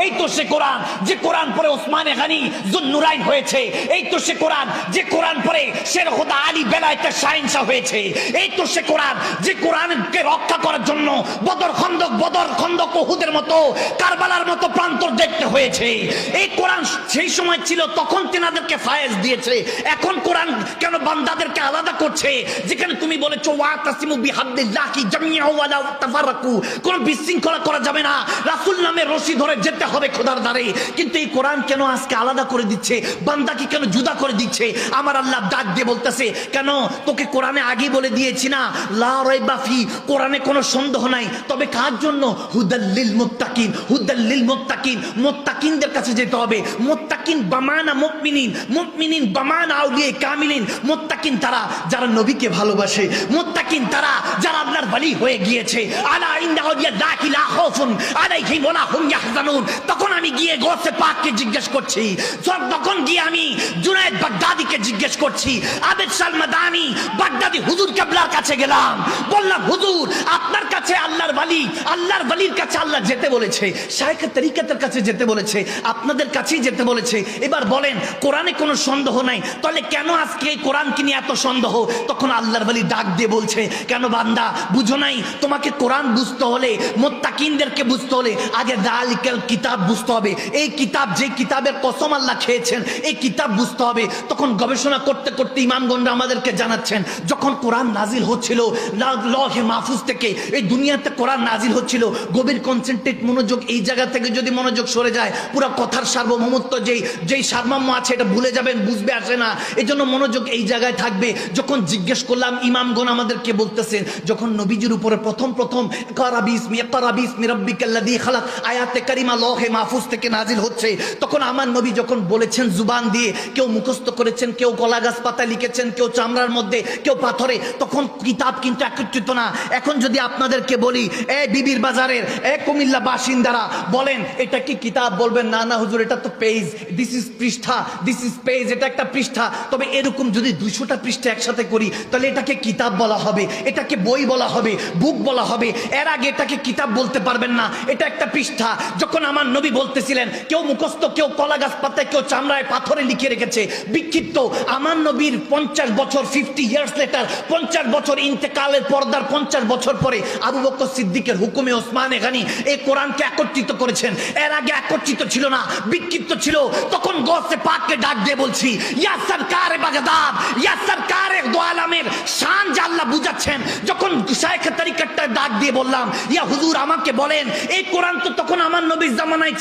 এই তো সে কোরআন যে কোরআন পরে ওসমানে গনি যুন্নুরাইন হয়েছে। এই তো সে কোরআন যে কোরআন পরে শের খোদা আলী বেলায়েতের শাহেনশাহ হয়েছে। এই তো সে কোরআন যে কোরআনকে রক্ষা করার জন্য বদর খন্দক উহুদের মতো কারবালার মতো প্রান্তর দেখতে হয়েছে। এই কোরআন সেই সময় ছিল, তখন তেনাদেরকে ফায়েজ দিয়েছে। এখন কোরআন কেন বান্দাদেরকে আলাদা করছে? যেখানে তুমি বলেছো ওয়াতাসিমু বিহাবলিল্লাহি জামিআন ওয়া লা তাফাররাকু, কোন বিশৃঙ্খলা করা যাবে না, রাসূল নামে রশি ধরে যেতে হবে খোদার দ্বারে। কিন্তু এই কোরআন কেন আজকে আলাদা করে দিচ্ছে? বান্দাকে কেন জুদা করে দিচ্ছে? আমার আল্লাহ ডাক দিয়ে বলতেছে, কেন তোকে কোরআনে আগে বলে দিয়েছি না, লা রাইবা ফি, কোরআনে কোনো সন্দেহ নাই। তবে কার জন্য? হুদাল্লিল মুত্তাকিন, হুদাল্লিল মুত্তাকিন, মুত্তাকিনদের কাছে যেতে হবে। মুত্তাকিন বামানা মুমিনিন, মুমিনিন বামানা আউলিয়া কামিলিন। মুত্তাকিন তারা যারা নবীকে ভালোবাসে, মুত্তাকিন তারা যারা আল্লাহর ওলি হয়ে গিয়েছে। আলা ইন্না আউলিয়াল্লাহি লা খাউফুন আলাইহিম ওয়া লা হুম ইয়াহজানুন। তখন আমি গিয়ে গৌসে পাককে জিজ্ঞেস করছি, তখন গিয়ে আমি জুনায়েদ বাগদাদিকে জিজ্ঞেস করছি, আবেদ শাহ মাদানি বাগদাদি হুজুর কেবলার কাছে গেলাম, বললাম হুজুর আপনার কাছে আল্লাহর ওলি, আল্লাহর ওলির কাছে আল্লাহ যেতে বলেছে, শায়েখ তরিকতের কাছে যেতে বলেছে, আপনাদের কাছেই যেতে বলেছে। এবার বলেন কোরআনে কোনো সন্দেহ নাই, তাহলে কেন আজকে এই কোরআনকে নিয়ে এত সন্দেহ? তখন আল্লাহর ওলি ডাক দিয়ে বলছে, কেন বান্দা বুঝো নাই? তোমাকে কোরআন বুঝতে হলে, মুত্তাকিনদেরকে বুঝতে হলে আগে যালিকাল কিতাব বুঝতে হবে। এই কিতাব, যে কিতাবের কসম আল্লাহ খেয়েছেন, এই কিতাব বুঝতে হবে। তখন গবেষণা করতে করতে ইমামগণরা আমাদেরকে জানাচ্ছেন, যখন কোরআন নাজিল হচ্ছিল লহে মাহফুজ থেকে এই দুনিয়াতে কোরআন নাজিল হচ্ছিল, গভীর কনসেন্ট্রেট মনোযোগ, এই জায়গা থেকে যদি মনোযোগ সরে যায় পুরো কথার সার্বভৌমত্ব যেই সারমর্ম আছে এটা ভুলে যাবেন, বুঝবে আসে না। এই জন্য মনোযোগ এই জায়গায় থাকবে। যখন জিজ্ঞেস করলাম, ইমামগণ আমাদেরকে বলতেছেন, যখন নবীজির উপরে প্রথম ইকরা বিসমি রাব্বিকাল্লাযী খালাক আয়াতে কারিমা লহে মাহফুজ থেকে নাজিল হচ্ছে, তখন আমার নবী যখন বলেছেন জুবান দিয়ে, কেউ মুখস্থ করেছেন, কেউ কলা গাছ পাতা লিখেছেন, কেউ চামড়ার মধ্যে, কেউ পাথরে, তখন কিতাব কিন্তু একত্রিত না। এখন যদি আপনাদেরকে বলি, বিবির বাজারের কুমিল্লা বাসিন্দারা বলেন এটা কি কিতাব? বলবেন না না হুজুর এটা তো পেজ, দিস ইজ পৃষ্ঠা, দিস ইজ পেজ, এটা একটা পৃষ্ঠা। তবে এরকম যদি 200টা পৃষ্ঠা একসাথে করি তাহলে এটাকে কিতাব বলা হবে, এটাকে বই বলা হবে, বুক বলা হবে। এর আগে এটাকে কিতাব বলতে পারবেন না, এটা একটা পৃষ্ঠা। যখন আমার নবী বলতেছিলেন, কেউ মুখস্থ, কেউ কলা গাছ পাতায়, কেউ চামড়ায় পাথরে লিখে রেখেছে, বিক্ষিপ্ত। আমার নবীর 50 বছর, 50 ইয়ার্স লেটার, 50 বছর ইন্তেকালের পর্দার 50 বছর পরে আবু বকর সিদ্দিকের হুকুমে ওসমানে গনি এই কোরআনকে একত্রিত করেছেন। এর আগে একত্রিত ছিল না, বিক্ষিপ্ত ছিল। তখন গৌসে পাককে ডাক দিয়ে বলছি, ইয়া সরকারে বাগদাদ, ইয়া সরকারে দো আলমের শান যে আল্লাহ বুঝাচ্ছেন। যখন শায়েখ তরিকতটা ডাক দিয়ে বললাম, ইয়া হুজুর আমাকে বলেন, এই কোরআন তো তখন আমার নবীর জামানায়